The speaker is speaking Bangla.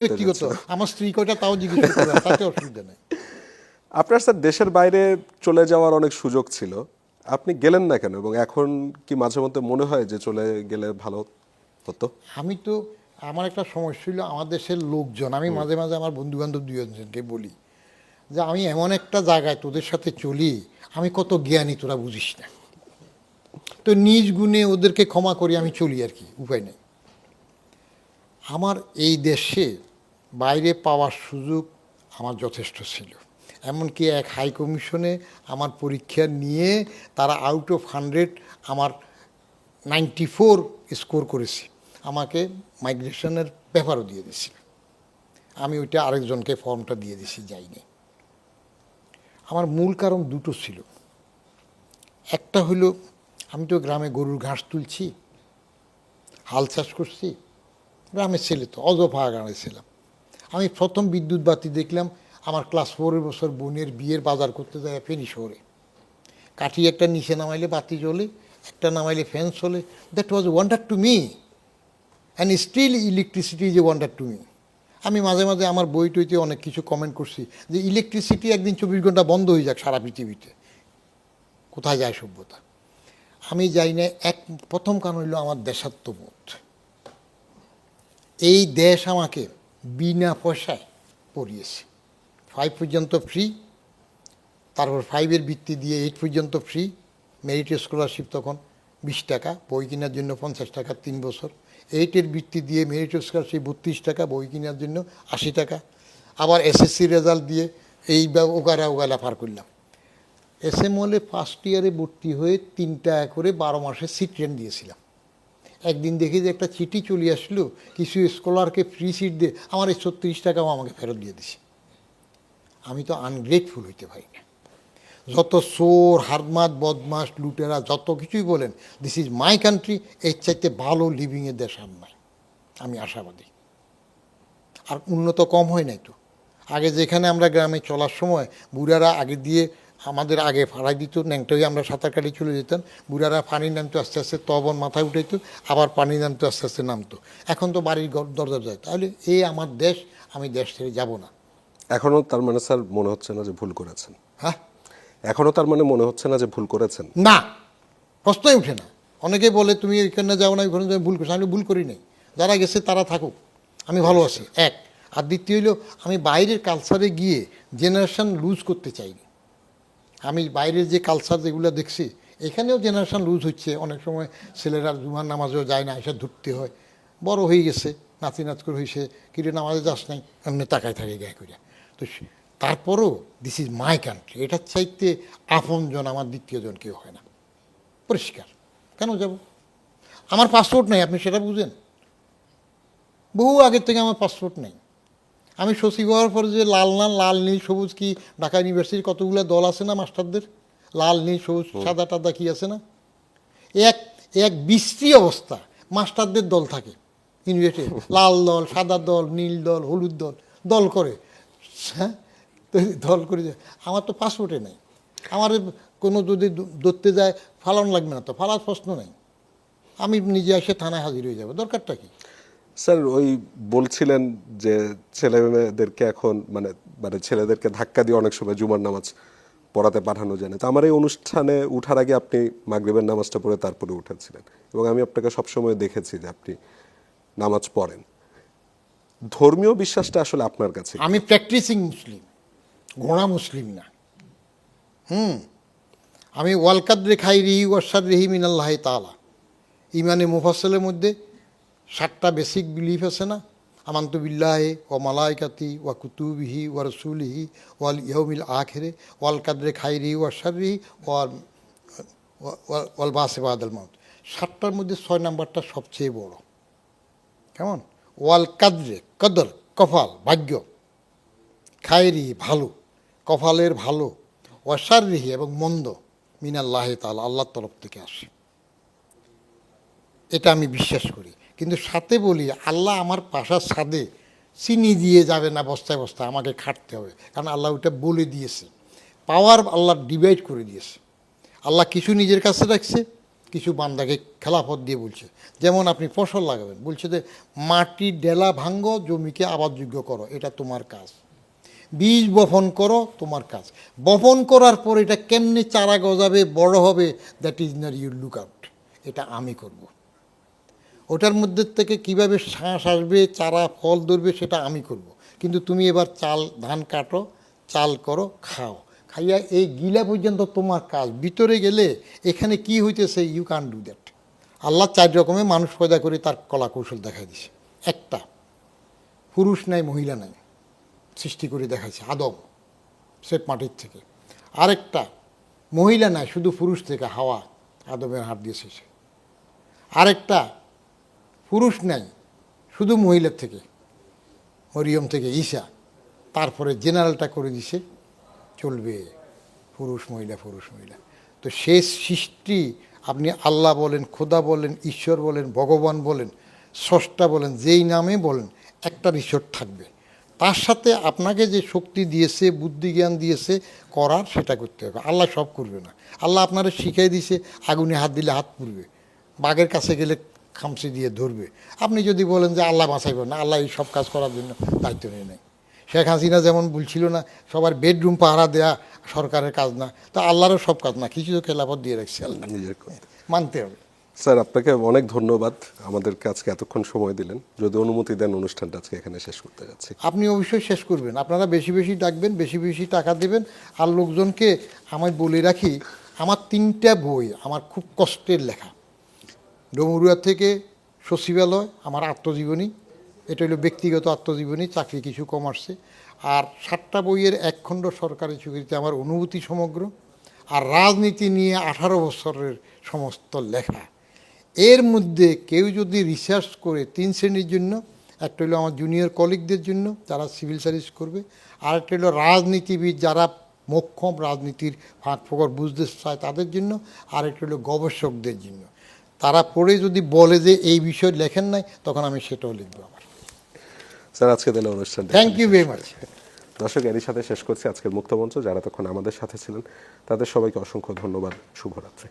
ব্যক্তিগত আমার স্ত্রী কয়টা তাও জিজ্ঞেস করতে পারে, তাতে অসুবিধা নেই। আপনার স্যার দেশের বাইরে চলে যাওয়ার অনেক সুযোগ ছিল, আপনি গেলেন না কেন? এবং এখন কি মাঝে মধ্যে মনে হয় যে চলে গেলে ভালো হতো? আমি তো আমার একটা সমস্যা ছিল আমার দেশের লোকজন, আমি মাঝে মাঝে আমার বন্ধু বান্ধব দুজনকে বলি যে আমি এমন একটা জায়গায় তোদের সাথে চলি, আমি কত জ্ঞানী তোরা বুঝিস না, তো নিজ গুণে ওদেরকে ক্ষমা করি, আমি চলি আর কি, উপায় নেই। আমার এই দেশে বাইরে পাওয়ার সুযোগ আমার যথেষ্ট ছিল, এমনকি এক হাই কমিশনে আমার পরীক্ষা নিয়ে তারা আউট অফ 100 আমার 94 স্কোর করেছি, আমাকে মাইগ্রেশনের পেপারও দিয়ে দিয়েছিল। আমি ওইটা আরেকজনকে ফর্মটা দিয়ে দিয়েছি, যাইনি। আমার মূল কারণ দুটো ছিল। একটা হলো আমি তো গ্রামে গরুর ঘাস তুলছি, হাল চাষ করছি, গ্রামের ছেলে তো অজফা গ্রামের ছিলাম। আমি প্রথম বিদ্যুৎ বাতি দেখলাম আমার ক্লাস 4 বছর বোনের বিয়ের বাজার করতে যায় ফেনী শহরে। কাঠি একটা নিচে নামাইলে বাতি জ্বলে, একটা নামাইলে ফ্যান চলে। That was wonder to me, and still electricity is a wonder to me. আমি মাঝে মাঝে আমার বই টইতে অনেক কিছু কমেন্ট করছি যে ইলেকট্রিসিটি একদিন 24 ঘন্টা বন্ধ হয়ে যাক সারা পৃথিবীতে, কোথায় যায় সভ্যতা? আমি যাই না। প্রথম কারণ হইল আমার দেশাত্মবোধ। এই দেশ আমাকে বিনা পয়সায় পড়িয়েছে। 5 পর্যন্ত ফ্রি, তারপর 5-এর ভিত্তি দিয়ে 8 পর্যন্ত ফ্রি, মেরিট স্কলারশিপ তখন 20 টাকা, বই কেনার জন্য 50 টাকা 3 বছর। 8-এর ভিত্তি দিয়ে মেরিট স্কলারশিপ 32 টাকা, বই কেনার জন্য 80 টাকা। আবার এসএসসি রেজাল্ট দিয়ে এই ওগালা পার করলাম। এসএমওলে ফার্স্ট ইয়ারে ভর্তি হয়ে 3 টাকা করে 12 মাসে সিট রেন্ট দিয়েছিলাম। একদিন দেখি যে একটা চিঠি চলে আসলো, কিছু স্কলারকে ফ্রি সিট দিয়ে আমার এই 36 টাকাও আমাকে ফেরত দিয়ে দিছে। আমি তো আনগ্রেটফুল হইতে পারি না। যত চোর, হারমাত, বদমাস, লুটেরা যত কিছুই বলেন, দিস ইজ মাই কান্ট্রি, এর চাইতে ভালো লিভিংয়ের দেশ আর নাই, আমি আশাবাদী। আর উন্নত কম হয় নাই তো। আগে যেখানে আমরা গ্রামে চলার সময় বুড়ারা আগে দিয়ে আমাদের আগে ফাড়াই দিত, ন্যাংটা হয়ে আমরা সাঁতার কাটি চলে যেতাম, বুড়ারা পানি নামতো আস্তে আস্তে, তবন মাথায় উঠাইতো, আবার পানি নামতো আস্তে আস্তে নামতো। এখন তো বাড়ির দরজা যায়। তাহলে এই আমার দেশ, আমি দেশ ছেড়ে যাব না। এখনো তার মানে স্যার মনে হচ্ছে না যে ভুল করেছেন? হ্যাঁ, এখনো তার মানে মনে হচ্ছে না যে ভুল করেছেন? না, প্রশ্নই উঠে না। অনেকে বলে তুমি এখানে যাও না, ওখানে ভুল করছো। আমি ভুল করি নাই, যারা গেছে তারা থাকুক, আমি ভালো আছি। এক। আর দ্বিতীয় হলো আমি বাইরের কালচারে গিয়ে জেনারেশন লুজ করতে চাইনি। আমি বাইরের যে কালচার যেগুলো দেখছি, এখানেও জেনারেশন লুজ হচ্ছে। অনেক সময় ছেলেরা জুমার নামাজেও যায় না, এসে ধরতে হয়। বড় হয়ে গেছে, নাতি নাচ করে হয়েছে, কিরে নামাজে যাস নাই, এমনি তাকায় থাকে গায়ে করে। তো তারপরও দিস ইজ মাই কান্ট্রি, এটার চাইতে আপনজন আমার দ্বিতীয়জন কেউ হয় না। পরিষ্কার। কেন যাব? আমার পাসপোর্ট নেই, আপনি সেটা বুঝেন? বহু আগের থেকে আমার পাসপোর্ট নেই। আমি সচিব হওয়ার পরে যে লাল নীল সবুজ কি ঢাকা ইউনিভার্সিটির কতগুলো দল আছে না মাস্টারদের, লাল নীল সবুজ সাদা টাদা কি আছে না, এক এক বিশ্রী অবস্থা। মাস্টারদের দল থাকে ইউনিভার্সিটি, লাল দল, সাদা দল, নীল দল, হলুদ দল, দল করে। হ্যাঁ, তো দল করে যায়। আমার তো পাসপোর্টে নেই। আমার কোনো যদি ধরতে যায় ফালানো লাগবে না, তো ফালার প্রশ্ন নেই। আমি নিজে এসে থানায় হাজির হয়ে যাবো, দরকারটা কি? স্যার ওই বলছিলেন যে ছেলে মেয়েদেরকে এখন মানে মানে ছেলেদেরকে ধাক্কা দিয়ে অনেক সময় জুমার নামাজ পড়াতে পাঠানো যায় না। তো আমার এই অনুষ্ঠানে উঠার আগে আপনি মাগরিবের নামাজটা পড়ে তারপরে উঠেছিলেন, এবং আমি আপনাকে সবসময় দেখেছি যে আপনি নামাজ পড়েন। ধর্মীয় বিশ্বাসটা আসলে আপনার কাছে কি? আমি প্র্যাকটিসিং মুসলিম, ঘোড়া মুসলিম না। আমি ওয়ালকাদ্রে খাইরিহি ওয়াসাদ রেহি মিনাল্লাহ তাআলা। ইমানে মুফাসসলের মধ্যে 7টা বেসিক বিলিফ আছে না? আমান্তু বিল্লাহি ওয়া মালাইকাতি ওয়া কুতুবিহি ওয়া রাসূলিহি ওয়াল ইয়াউমিল আখিরে ওয়াল কাদরে খাইরিহি ওয়া শাররিহি ওয়াল বাসি বাদাল মাউত। 7টার মধ্যে 6 নাম্বারটা সবচেয়ে বড়। কেমন? ওয়াল কাদরে, কদর, কপাল, ভাগ্য, খাইরি ভালো, কপালের ভালো, ওয়া শাররিহি এবং মন্দ, মিনাল্লাহি তাআলা আল্লাহর তরফ থেকে আসে। এটা আমি বিশ্বাস করি। কিন্তু সাথে বলি আল্লাহ আমার পাশার ছাদে চিনি দিয়ে যাবে না বস্তায় বস্তায়, আমাকে খাটতে হবে। কারণ আল্লাহ ওইটা বলে দিয়েছে। পাওয়ার আল্লাহ ডিভাইড করে দিয়েছে। আল্লাহ কিছু নিজের কাছে রাখছে, কিছু বান্দাকে খেলাফত দিয়ে বলছে। যেমন আপনি ফসল লাগাবেন, বলছে যে মাটি ডেলা ভাঙ্গো, জমিকে আবাদযোগ্য করো, এটা তোমার কাজ। বীজ বপন করো, তোমার কাজ। বপন করার পর এটা কেমনে চারা গজাবে, বড় হবে, that is not your look out, এটা আমি করব। ওটার মধ্যে থেকে কিভাবে শ্বাস আসবে, চারা ফল ধরবে, সেটা আমি করব। কিন্তু তুমি এবার ধান কাটো, চাল করো, খাও, খাইয়া এই গিলা পর্যন্ত তোমার কাজ। ভিতরে গেলে এখানে কি হইতেছে, ইউ ক্যান ডু দ্যাট। আল্লাহ 4 রকমের মানুষ পয়দা করে তার কলা কৌশল দেখাই দিছে। একটা, পুরুষ নাই মহিলা নাই, সৃষ্টি করে দেখাইছে আদম, সে মাটির থেকে। আরেকটা, মহিলা নাই, শুধু পুরুষ থেকে, হাওয়া, আদমের হাত দিয়েছে সে। আরেকটা, পুরুষ নাই, শুধু মহিলার থেকে, মরিয়ম থেকে ঈসা। তারপরে জেনারেলটা করে দিছে, চলবে পুরুষ মহিলা পুরুষ মহিলা। তো শেষ সৃষ্টি, আপনি আল্লাহ বলেন, খোদা বলেন, ঈশ্বর বলেন, ভগবান বলেন, স্রষ্টা বলেন, যেই নামে বলেন, একটা ঈশ্বর থাকবে। তার সাথে আপনাকে যে শক্তি দিয়েছে, বুদ্ধি জ্ঞান দিয়েছে করার, সেটা করতে হবে। আল্লাহ সব করবে না। আল্লাহ আপনারা শিখাই দিয়েছে, আগুনে হাত দিলে হাত পুড়বে, বাঘের কাছে গেলে খামচি দিয়ে ধরবে। আপনি যদি বলেন যে আল্লাহ বাঁচাইবেন না, আল্লাহ এই সব কাজ করার জন্য দায়িত্ব নিয়ে নেয়। শেখ হাসিনা যেমন বলছিল না, সবার বেডরুম পাহারা দেয়া সরকারের কাজ না, তো আল্লাহরও সব কাজ না, কিছু তো খেলাফত দিয়ে রাখছে আল্লাহ, নিজের কথা। মানতে হবে। স্যার, আপনাকে অনেক ধন্যবাদ, আমাদেরকে আজকে এতক্ষণ সময় দিলেন। যদি অনুমতি দেন, অনুষ্ঠানটা আজকে এখানে শেষ করতে যাচ্ছি। আপনি অবশ্যই শেষ করবেন। আপনারা বেশি বেশি ডাকবেন, বেশি বেশি টাকা দেবেন। আর লোকজনকে আমি বলে রাখি, আমার 3টা বই আমার খুব কষ্টের লেখা। ডমুরিয়া থেকে সচিবালয়, আমার আত্মজীবনী, এটা হলো ব্যক্তিগত আত্মজীবনী, চাকরি কিছু কম আসছে। আর 7টা বইয়ের 1 খণ্ড সরকারি চাকরিতে আমার অনুভূতি সমগ্র। আর রাজনীতি নিয়ে 18 বছরের সমস্ত লেখা। এর মধ্যে কেউ যদি রিসার্চ করে 3 শ্রেণীর জন্য, একটা হলো আমার জুনিয়র কলিগদের জন্য যারা সিভিল সার্ভিস করবে, আর একটা হলো রাজনীতিবিদ যারা মোক্ষম রাজনীতির ফাঁক ফোকর বুঝতে চায় তাদের জন্য, আর একটা হলো গবেষকদের জন্য। তারা পড়ে যদি বলে যে এই বিষয় লেখেন নাই, তখন আমি সেটাও লিখবো আবার। স্যার, আজকে দিলে অনুষ্ঠানটা। Thank you very much. দর্শক, এরই সাথে শেষ করছি আজকের মুক্তমঞ্চ। যারা তখন আমাদের সাথে ছিলেন তাদের সবাইকে অসংখ্য ধন্যবাদ। শুভরাত্রি।